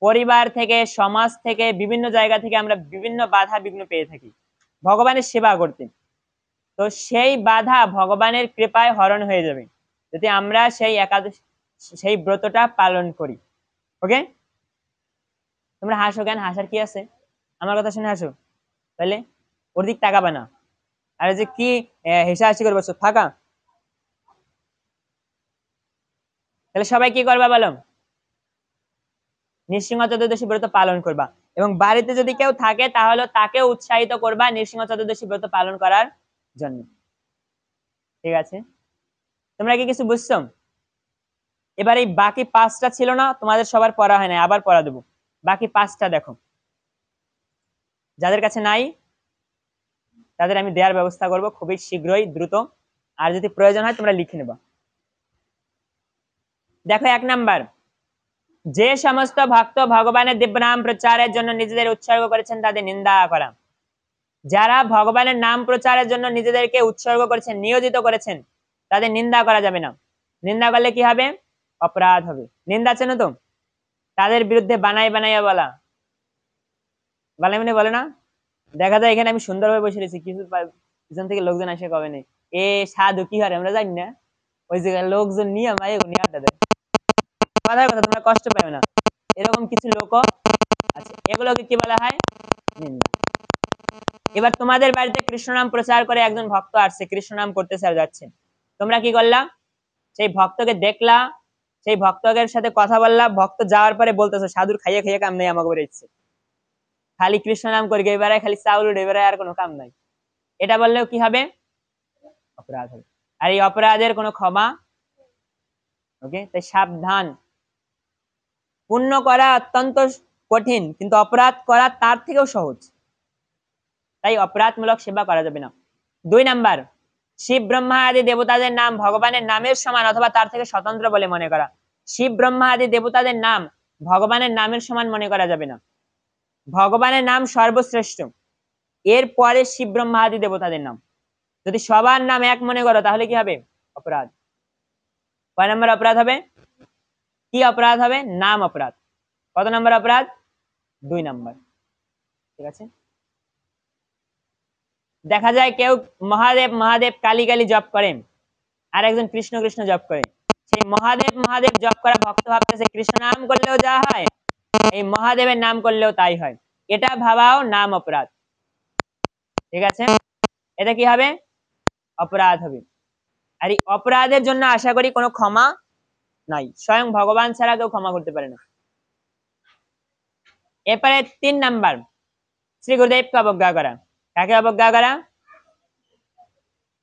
পরিবার থেকে, সমাজ থেকে, বিভিন্ন জায়গা থেকে আমরা বিভিন্ন বাধা বিঘ্ন পেয়ে থাকি ভগবানের সেবা করতে। তো সেই বাধা ভগবানের কৃপায় হরণ হয়ে যাবে যদি আমরা সেই একাদশ, সেই ব্রতটা পালন করি। ওকে, তোমরা হাসো কেন? হাসার কি আছে? আমার কথা শুনে হাসো, তাহলে ওর দিক তাকাবে না। আর যে কি হেসাহাসি করে বসছো, ফাঁকা। তাহলে সবাই কি করবা বলো? নৃসিংহ চতুর্দশী ব্রত পালন করবা, এবং বাড়িতে যদি কেউ থাকে তাহলে তাকে উৎসাহিত করবা নৃসিংহ চতুর্দশী ব্রত পালন করার জন্য। ঠিক আছে, তোমরা কি কিছু বুঝছো? এবার এই বাকি 5টা ছিল না, তোমাদের সবার পড়া হয় না, আবার পড়া দেবো। বাকি 5টা দেখো, যাদের কাছে নাই তাদের আমি দেওয়ার ব্যবস্থা করব খুবই শীঘ্রই, দ্রুত। আর যদি প্রয়োজন হয় তোমরা লিখে নেবা। দেখো, 1 নাম্বার, যে সমস্ত ভক্ত ভগবানের দিব্য নাম প্রচারের জন্য নিজেদের উৎসর্গ করেছেন তাদের নিন্দা করা। যারা ভগবানের নাম প্রচারের জন্য নিজেদেরকে উৎসর্গ করেছেন, নিয়োজিত করেছেন, তাদের নিন্দা করা যাবে না। নিন্দা করলে কি হবে? অপরাধ হবে। নিন্দা চেনো তো? তাদের বিরুদ্ধে বানাই বানাইয়া বলা, বানাই মানে বলে না, দেখা যায় এখানে আমি সুন্দরভাবে বসে রয়েছি, কিছু পিছন থেকে লোকজন এসে কবে নেই এ সাধু কি হয় আমরা জানি না, ওই জায়গায় লোকজন নিয়ে আমায় উনি আড্ডা দেয়। কথার কথা, তোমরা কষ্ট পাবে না, এরকম কিছু লোক আছে, এগুলোকে কি বলা হয়? নিন্দা। এবার তোমাদের বাড়িতে কৃষ্ণ নাম প্রচার করে একজন ভক্ত আসছে, কৃষ্ণ নাম করতেছে আর যাচ্ছে, তোমরা কি করলা? সেই ভক্তকে দেখলা, সেই ভক্তের সাথে কথা বললা, ভক্ত যাওয়ার পরে বলতেছো সাধুর খাইয়ে খাইয়ে কাম নেই, আমাকে বেড়ে ইচ্ছে খালি কৃষ্ণ নাম করি এবারে, খালি চাউল উঠে এবারে, আর কোনো কাম নাই। এটা বললেও কি হবে? অপরাধ হবে। আর এই অপরাধের কোনো ক্ষমা। ওকে, তাই সাবধান। পুণ্য করা অত্যন্ত কঠিন, কিন্তু অপরাধ করা তার থেকেও সহজ। তাই অপরাধমূলক সেবা করা যাবে না। 2 নাম্বার, শিব ব্রহ্মা আদি দেবতাদের নাম ভগবানের নামের সমান অথবা তার থেকে স্বতন্ত্র বলে মনে করা। শিব ব্রহ্মা আদি দেবতাদের নাম ভগবানের নামের সমান মনে করা যাবে না। ভগবানের নাম সর্বশ্রেষ্ঠ, এর পরে শিব ব্রহ্মা আদি দেবতাদের নাম। যদি সবার নাম এক মনে করো তাহলে কি হবে? অপরাধ। কয় নম্বর অপরাধ হবে? কি অপরাধ হবে? নাম অপরাধ। কত নম্বর অপরাধ? 2 নাম্বার। ঠিক আছে, দেখা যায় কেউ মহাদেব মহাদেব কালী কালী জপ করেন, আর একজন কৃষ্ণ কৃষ্ণ জপ করে। সেই মহাদেব মহাদেব জপ করা ভক্ত ভাবতেছে কৃষ্ণ নাম করলেও যা হয়, এই মহাদেবের নাম করলেও তাই হয়, এটা ভাবাও নাম অপরাধ। ঠিক আছে, এটা কি হবে? অপরাধ হবে। আর এই অপরাধের জন্য আশা করি কোনো ক্ষমা নাই, স্বয়ং ভগবান ছাড়া কেউ ক্ষমা করতে পারে না। এরপরে 3 নাম্বার, শ্রী গুরুদেবকে অবজ্ঞা করা। কাকে অবজ্ঞা করা?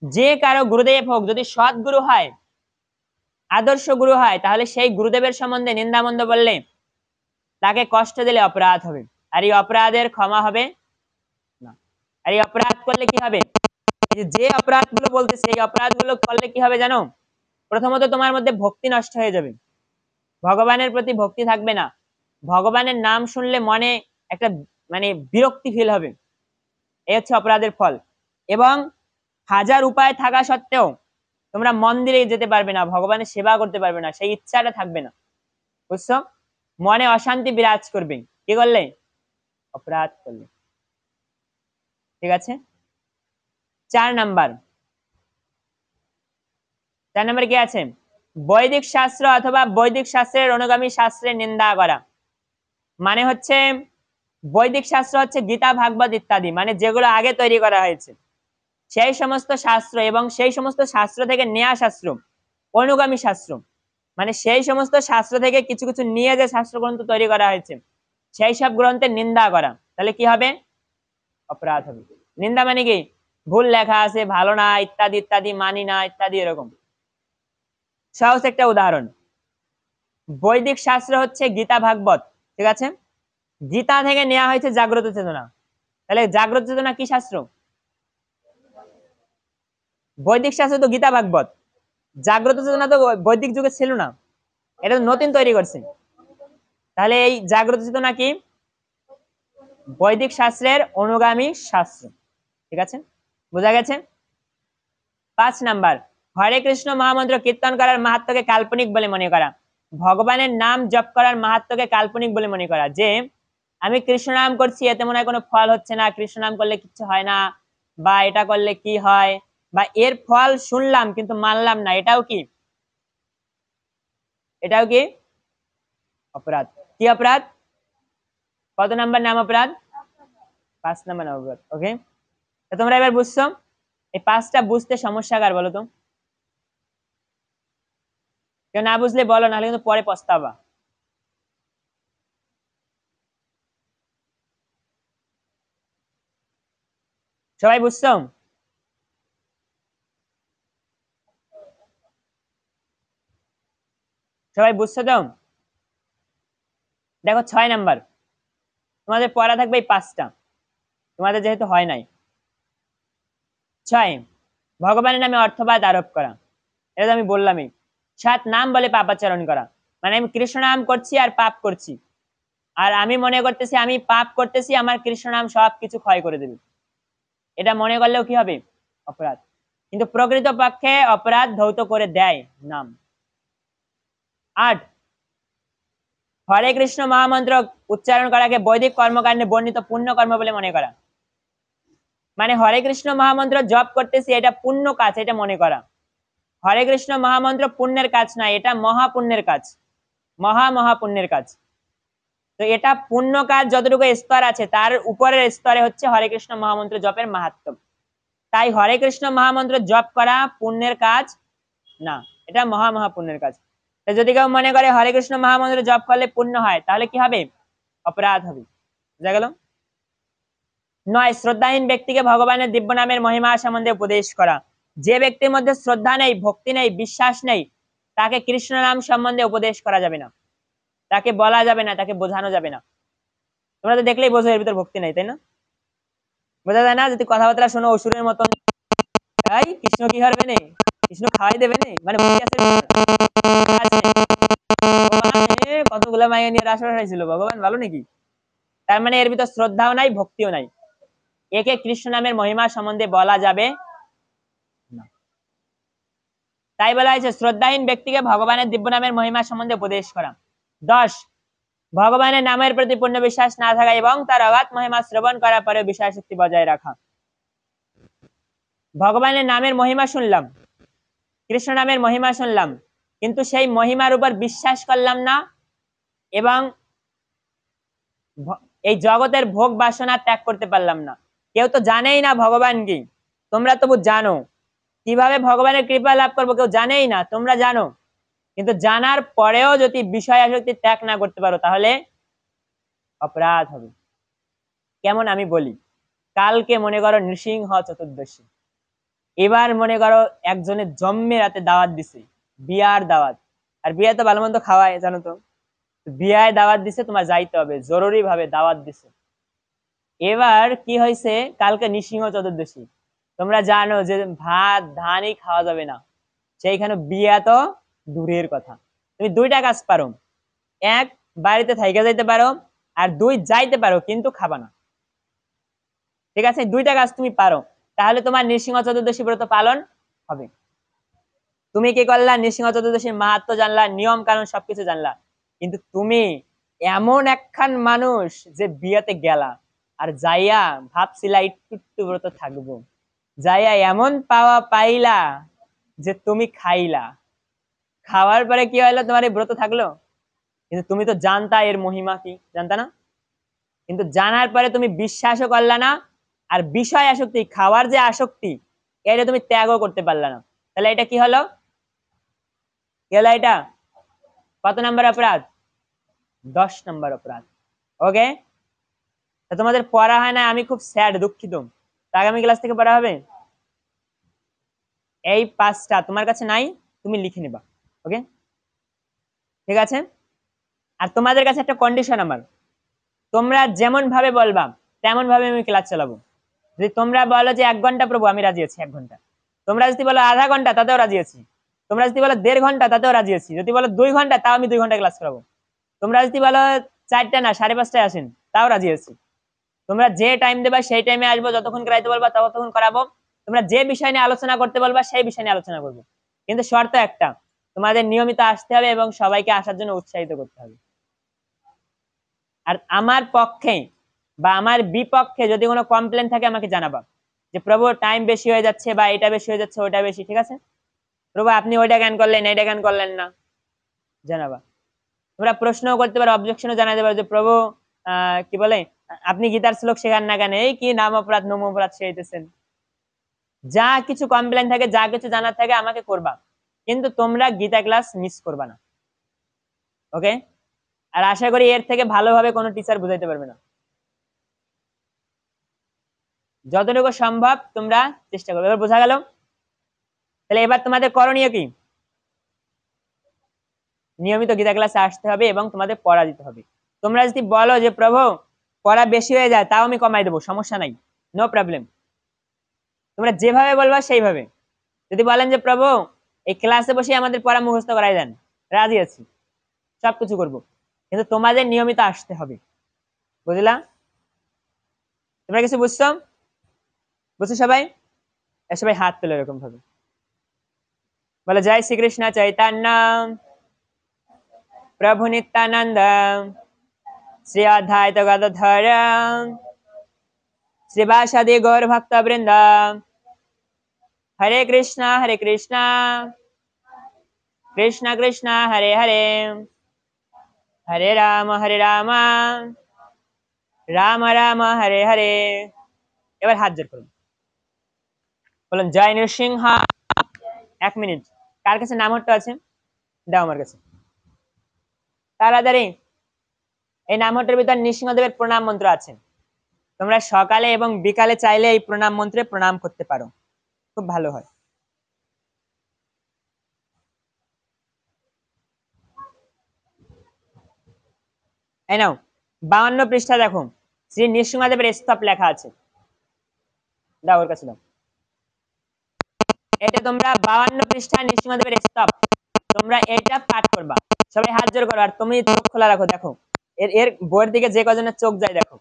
যে কারো গুরুদেব হোক, যদি সৎ গুরু হয়, আদর্শ গুরু হয়, তাহলে সেই গুরুদেবের সম্বন্ধে নিন্দামন্দ বললে, তাকে কষ্ট দিলে অপরাধ হবে। আর এই অপরাধের ক্ষমা হবে না। আর এই অপরাধ করলে কি হবে? যে অপরাধগুলো বলতেছে, এই অপরাধগুলো করলে কি হবে জানো? প্রথমত তোমার মধ্যে ভক্তি নষ্ট হয়ে যাবে, ভগবানের প্রতি ভক্তি থাকবে না, ভগবানের নাম শুনলে মনে একটা মানে বিরক্তি ফিল হবে, এই হচ্ছে অপরাধের ফল। এবং হাজার উপায় থাকা সত্ত্বেও তোমরা মন্দিরে যেতে পারবে না, ভগবানের সেবা করতে পারবে না, সেই ইচ্ছাটা থাকবে না, বুঝছো? মনে অশান্তি বিরাজ করবে, কি করলে? অপরাধ করলে। ঠিক আছে, 4 নাম্বার। 4 নাম্বার কি আছে? বৈদিক শাস্ত্র অথবা বৈদিক শাস্ত্রের অনুগামী শাস্ত্রের নিন্দা করা। মানে হচ্ছে বৈদিক শাস্ত্র হচ্ছে গীতা ভাগবত ইত্যাদি, মানে যেগুলো আগে তৈরি করা হয়েছে সেই সমস্ত শাস্ত্র, এবং সেই সমস্ত শাস্ত্র থেকে নেয়া শাস্ত্র, অনুগামী শাস্ত্র, মানে সেই সমস্ত শাস্ত্র থেকে কিছু কিছু নিয়ে যে শাস্ত্র গ্রন্থ তৈরি করা হয়েছে সেই সব গ্রন্থের নিন্দা করা, তাহলে কি হবে? অপরাধ হবে। নিন্দা মানে কি? ভুল লেখা আছে, ভালো না, ইত্যাদি ইত্যাদি, মানি না, ইত্যাদি এরকম। সহজ একটা উদাহরণ, বৈদিক শাস্ত্র হচ্ছে গীতা ভাগবত, ঠিক আছে? গীতা থেকে নেওয়া হয়েছে জাগ্রত চেতনা, তাহলে জাগ্রত চেতনা কি শাস্ত্র? বৈদিক শাস্ত্র তো গীতা ভাগবত। জাগ্রত চেতনা তো বৈদিক যুগে ছিল না, এটা তো নতুন তৈরি করছে। তাহলে এই জাগ্রত চেতনা কি? বৈদিক শাস্ত্রের অনুগামী শাস্ত্র। ঠিক আছে, বোঝা গেছে? 5 নাম্বার, হরে কৃষ্ণ মহামন্ত্র কীর্তন করার মাহাত্ম্যকে কাল্পনিক বলে মনে করা, ভগবানের নাম জপ করার মাহাত্ম্যকে কাল্পনিক বলে মনে করা, যে আমি কৃষ্ণ নাম করছি এতে মনে হয় কোনো ফল হচ্ছে না, কৃষ্ণ নাম করলে কিছু হয় না, বা এটা করলে কি হয়, বা এর ফল শুনলাম কিন্তু মানলাম না, এটাও কি, এটাও কি অপরাধ। কি অপরাধ? কত নাম্বার নাম অপরাধ? 5 নাম্বার নাম অপরাধ। ওকে, তোমরা এবার বুঝছো? এই 5টা বুঝতে সমস্যা কার বলো তো? কেউ না বুঝলে বলো, নাহলে কিন্তু পরে পস্তাবা। সবাই বুঝছো? সবাই বুঝছো তো? দেখো 6 নাম্বার, তোমাদের পড়া থাকবে এই 5টা, তোমাদের যেহেতু হয় নাই। 6, ভগবানের নামে অর্থবাদ আরোপ করা, এটা তো আমি বললামই। 7, নাম বলে পাপাচরণ করা, মানে আমি কৃষ্ণ নাম করছি আর পাপ করছি, আর আমি মনে করতেছি আমি পাপ করতেছি, আমার কৃষ্ণ নাম সব কিছু ক্ষয় করে দেবে, এটা মনে করলেও কি হবে? অপরাধ। কিন্তু প্রকৃত পক্ষে অপরাধ ধৌত করে দেয় নাম। 8, হরে কৃষ্ণ মহামন্ত্র উচ্চারণ করাকে বৈদিক কর্মকাণ্ডে বর্ণিত পুণ্য কর্ম বলে মনে করা, মানে হরে কৃষ্ণ মহামন্ত্র জপ করতেছি এটা পুণ্য কাজ, এটা মনে করা। হরে কৃষ্ণ মহামন্ত্র পুণ্যের কাজ না, এটা মহাপুণ্যের কাজ, মহাপুণ্যের কাজ। তো এটা পুণ্য কাজ যতটুকু স্তর আছে তার উপরের স্তরে হচ্ছে হরে কৃষ্ণ মহামন্ত্র জপের মাহাত্ম্য। তাই হরে কৃষ্ণ মহামন্ত্র জপ করা পুণ্যের কাজ না, এটা মহাপুণ্যের কাজ। যদি কেউ মনে করে হরে কৃষ্ণ মহামন্ত্র জপ করলে পুণ্য হয়, তাহলে কি হবে? অপরাধ হবে। বুঝা গেল? 9, শ্রদ্ধাহীন ব্যক্তিকে ভগবানের দিব্য নামের মহিমা সম্বন্ধে উপদেশ করা, যে ব্যক্তির মধ্যে শ্রদ্ধা নেই, ভক্তি নেই, বিশ্বাস নেই, তাকে কৃষ্ণ নাম সম্বন্ধে উপদেশ করা যাবে না, তাকে বলা যাবে না, তাকে বোঝানো যাবে না। তোমরা তো দেখলেই বোঝো এর ভিতর ভক্তি নাই, তাই না? বোঝা যায় না? যদি কথাবার্তা শোনো অসুরের মতন, তাই কৃষ্ণ কি করবে না, কৃষ্ণ খাওয়াই দেবে না, মানে ভক্তি আছে কতগুলা মাইয়া নিয়ে রাস ছিল, ভগবান ভালো নাকি? তার মানে এর ভিতর শ্রদ্ধাও নাই, ভক্তিও নাই, একে কৃষ্ণ নামের মহিমা সম্বন্ধে বলা যাবে না। তাই বলা হয়েছে শ্রদ্ধাহীন ব্যক্তিকে ভগবানের দিব্য নামের মহিমা সম্বন্ধে উপদেশ করা। 10, ভগবানের নামের প্রতি পূর্ণ বিশ্বাস না থাকা এবং তার অগাধ মহিমা শ্রবণ করার পরে বিষয় শক্তি বজায় রাখা। ভগবানের নামের মহিমা শুনলাম, কৃষ্ণ নামের মহিমা শুনলাম, কিন্তু সেই মহিমার উপর বিশ্বাস করলাম না, এবং এই জগতের ভোগ বাসনা ত্যাগ করতে পারলাম না। কেউ তো জানেই না ভগবান কি, তোমরা তবু জানো, কিভাবে ভগবানের কৃপা লাভ করবো কেউ জানেই না, তোমরা জানো, কিন্তু জানার পরেও যদি বিষয় আসক্তি ত্যাগ না করতে পারো তাহলে অপরাধ হবে। কেমন আমি বলি, কালকে মনে করো নৃসিংহ চতুর্দশী, এবার মনে করো একজনের জন্মে রাতে দাওয়াত দিছে, বিয়ার দাওয়াত, আর বিয়ে তো ভালো মন্দ খাওয়ায় জানো তো, বিয়ায় দাওয়াত দিছে, তোমার যাইতে হবে, জরুরি ভাবে দাওয়াত দিছে। এবার কি হয়েছে, কালকে নৃসিংহ চতুর্দশী, তোমরা জানো যে ভাত ধানই খাওয়া যাবে না, সেইখানে বিয়া তো দূরের কথা। তুমি 2টা কাজ পারো, 1, বাড়িতে থাইকা যাইতে পারো, আর 2, যাইতে পারো কিন্তু খাবা না। ঠিক আছে, 2টা কাজ তুমি পারো, তাহলে তোমার নৃসিংহ চতুর্দশী ব্রত পালন হবে। তুমি কি করলা, নৃসিংহ চতুর্দশীর মাহাত্ম্য জানলা, নিয়ম কানুন সবকিছু জানলা, কিন্তু তুমি এমন একখান মানুষ যে বিয়েতে গেলা, আর যাইয়া ভাবছিলা একটু ব্রত থাকবো, যাইয়া এমন পাওয়া পাইলা যে তুমি খাইলা, খাওয়ার পরে কি হইলো, তোমার এই ব্রত থাকলো? কিন্তু তুমি তো জানতা এর মহিমা কি, জানতা না? কিন্তু জানার পরে তুমি বিশ্বাসও করলা না, আর বিষয় আসক্তি, খাওয়ার যে আসক্তি, এটা তুমি ত্যাগও করতে পারলা না, তাহলে এটা কি হলো? এটা কত নাম্বার অপরাধ? 10 নাম্বার অপরাধ। ওকে, তোমাদের পড়া হয় না, আমি খুব স্যাড, দুঃখিত। আগামী ক্লাস থেকে পড়া হবে। এই 5টা তোমার কাছে নাই, তুমি লিখে নিবা। ওকে, ঠিক আছে। আর তোমাদের কাছে একটা কন্ডিশন আমার, তোমরা যেমন ভাবে বলবা তেমন ভাবে আমি ক্লাস চালাবো। যদি তোমরা বলো যে 1 ঘন্টা প্রভু, আমি রাজি আছি 1 ঘন্টা। তোমরা যদি বলো আধা ঘন্টা, তাতেও রাজি আছি। তোমরা যদি বলো 1.5 ঘন্টা, তাতেও রাজি আছি। যদি বলো 2 ঘন্টা, তাও আমি 2 ঘন্টা ক্লাস করাবো। তোমরা যদি বলো 4টা না 5:30টায় আসেন, তাও রাজি আছি। তোমরা যে টাইম দেবা সেই টাইমে আসবো, যতক্ষণ করাইতে বলবা ততক্ষণ করাবো। তোমরা যে বিষয় নিয়ে আলোচনা করতে বলবা সেই বিষয় নিয়ে আলোচনা করবো। কিন্তু শর্ত একটা, তোমাদের নিয়মিত আসতে হবে এবং সবাইকে আসার জন্য উৎসাহিত করতে হবে। আর আমার পক্ষে বা আমার বিপক্ষে যদি কোনো কমপ্লেন থাকে আমাকে জানাবা, যে প্রভু টাইম বেশি হয়ে যাচ্ছে বা এটা বেশি হয়ে যাচ্ছে ওটা বেশি, ঠিক আছে প্রভু আপনি ওইটা কেন করলেন এটা কেন করলেন না, জানাবা। তোমরা প্রশ্নও করতে পারো, অবজেকশনও জানাতে পারো যে প্রভু কি বলে আপনি গীতার শ্লোক শেখান না কেন, এই কি নাম অপরাধ নম অপরাধ শিখাইতেছেন। যা কিছু কমপ্লেন থাকে, যা কিছু জানার থাকে আমাকে করবা, কিন্তু তোমরা গীতা ক্লাস মিস করবা না, ওকে? আর আশা করি এর থেকে ভালোভাবে কোনো টিচার বুঝাইতে পারবে না। যতটুকু সম্ভব তোমরা চেষ্টা করবে। এবার বোঝা গেল? তাহলে এবার তোমাদের করণীয় কি? নিয়মিত গীতা ক্লাসে আসতে হবে এবং তোমাদের পড়া দিতে হবে। তোমরা যদি বলো যে প্রভু পড়া বেশি হয়ে যায়, তাও আমি কমাই দেবো, সমস্যা নাই, নো প্রবলেম। তোমরা যেভাবে বলবা সেইভাবে। যদি বলেন যে প্রভু এই ক্লাসে বসে আমাদের পড়া মুখস্থ করাই দেন, রাজি আছি, সবকিছু করব, কিন্তু তোমাদের নিয়মিত আসতে হবে। বুঝলা? তোমরা কিছু বুঝছো? বুঝছো সবাই? সবাই হাত তোলো এরকম ভাবে, বলে জয় শ্রীকৃষ্ণ চৈতন্য প্রভু নিত্যানন্দ শ্রী অদ্বৈত গদাধর শ্রীবাসাদি গৌর ভক্ত বৃন্দ, হরে কৃষ্ণ কৃষ্ণ কৃষ্ণ হরে হরে, হরে রাম রাম রাম হরে হরে। এবার হাত জোর করুন, বলুন জয় নৃসিংহ। 1 মিনিট, কার কাছে নামটা আছে দাও আমার কাছে তাড়াতাড়ি। এই নামটার ভিতর নৃসিংহদেবের প্রণাম মন্ত্র আছে, তোমরা সকালে এবং বিকালে চাইলে এই প্রণাম মন্ত্রে প্রণাম করতে পারো, খুব ভালো হয়। এই নাও 52 পৃষ্ঠা দেখো, শ্রী নৃসিংহদেবের স্তব লেখা আছে, দাও ওর কাছে দাও। এটা তোমরা 52 পৃষ্ঠা নৃসিংহদেবের স্তব, তোমরা এটা পাঠ করবা। সবাই হাত জোর করো, আর তুমি চোখ খোলা রাখো, দেখো এর এর বইয়ের দিকে যে কজনের চোখ যায় দেখো।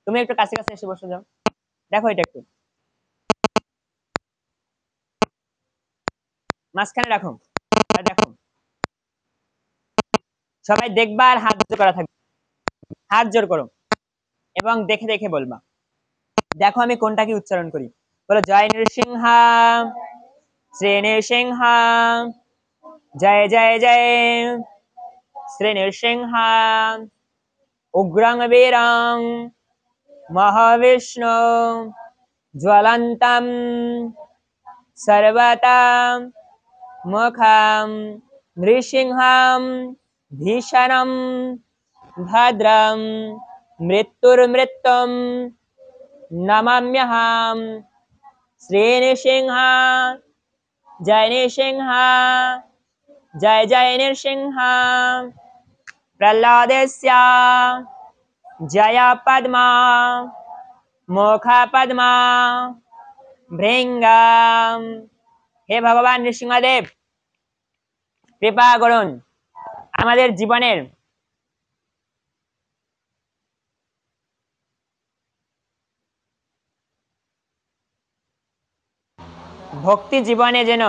তুমি একটু কাছে কাছে এসে বসে যাও, দেখো এটা একটু মাঝখানে রাখো, আর দেখো সবাই দেখবা আর হাত জোর করা থাকবে, হাত জোর করো এবং দেখে দেখে বলবা। দেখো আমি কোনটা কি উচ্চারণ করি, বলো জয় নৃসিংহ শ্রী নৃসিংহ, জয় জয় জয় শ্রী নৃসিংহ, উগ্রং বীরং মহাবিষ্ণু, জ্বলন্তম সর্বতম মুখম নৃসিংহম, ভীষণম ভদ্রম মৃত্যুর্মৃত্যুম নমাম্যহম, শ্রী নৃসিংহ জয় নৃসিংহ, জয় জয় নৃসিংহ, প্রহ্লাদস্য জয় পদ্মা মুখ পদ্মা ভৃঙ্গম। হে ভগবান নৃসিংহদেব, কৃপা করুন আমাদের জীবনের ভক্তি জীবনে যেন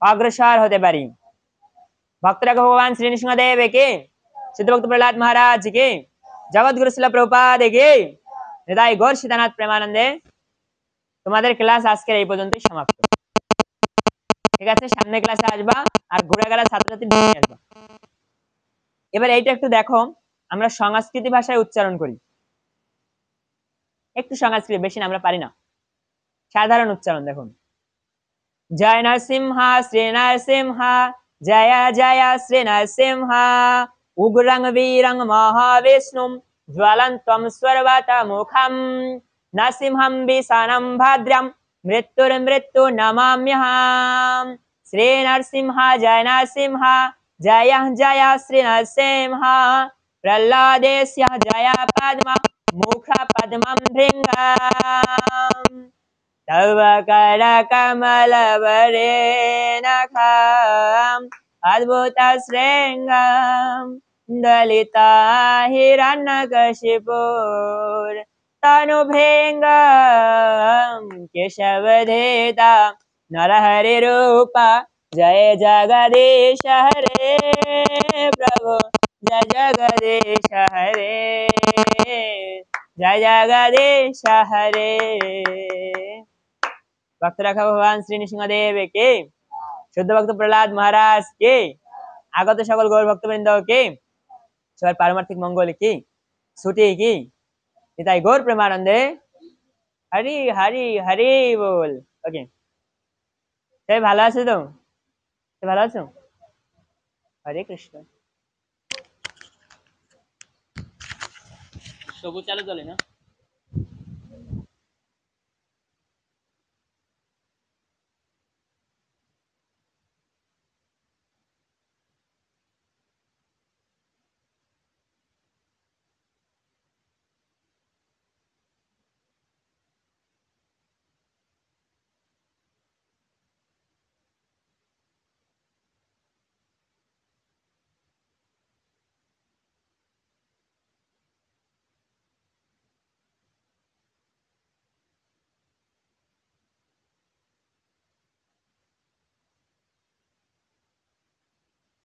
অগ্রসর হতে পারি। ভক্তরা ভগবান শ্রী নৃসিংহদেব কে, সিদ্ধ ভক্ত প্রহ্লাদ মহারাজ কে, জগৎ গুরু শিলা প্রভুপাদ কে, হৃদয় গৌর সীতানাথ প্রেমানন্দে। তোমাদের ক্লাস আজকের এই পর্যন্তই সমাপ্ত, ঠিক আছে? সামনে ক্লাসে আসবা আর ঘুরে গেলে ছাত্রছাত্রী নিয়ে আসবা। এবার এইটা একটু দেখো, আমরা সংস্কৃতি ভাষায় উচ্চারণ করি, একটু সংস্কৃতি, বেশি না, আমরা পারি না। সাধারণ উচ্চারণ দেখুন, জয় নরসিংহ শ্রী নরসিংহ, জয় জয় শ্রী নরসিংহ, উগ্রং বীরং মহাবিষ্ণু, জ্বলন্তম সর্বতমুখম নরসিংহম বিশানম ভদ্রম মৃত্যুর্মৃত্যু নমাম্যহম, শ্রী নরসিংহ জয় নরসিংহ, জয় জয় শ্রী নরসিংহ, প্রহ্লাদেস্য জয় পদ্মা মুখ পদ্মম ভৃঙ্গম, তব কর কমল বরেণখম অদ্ভুত শৃঙ্গম দলিতা হিরণ্যকশিপুর তনুভৃঙ্গম কেশবধৃতা नरहरि रूपा जय जगदीश हरे प्रभु जय जगदीश हरे जय जगदीश हरे। भक्त रखा भगवान श्री नृसिंहदेव के, शुद्ध भक्त प्रहलाद महाराज के, আগত সকল গৌর ভক্তবৃন্দ কে, সবার পারমার্থিক মঙ্গল কি, ছুটি কি, তাই গৌর প্রেমানন্দে হরি হরি হরি বল। ওকে, সবাই ভালো আছো তো? সবাই ভালো আছো? হরে কৃষ্ণ। সবুজ চালু চলে না?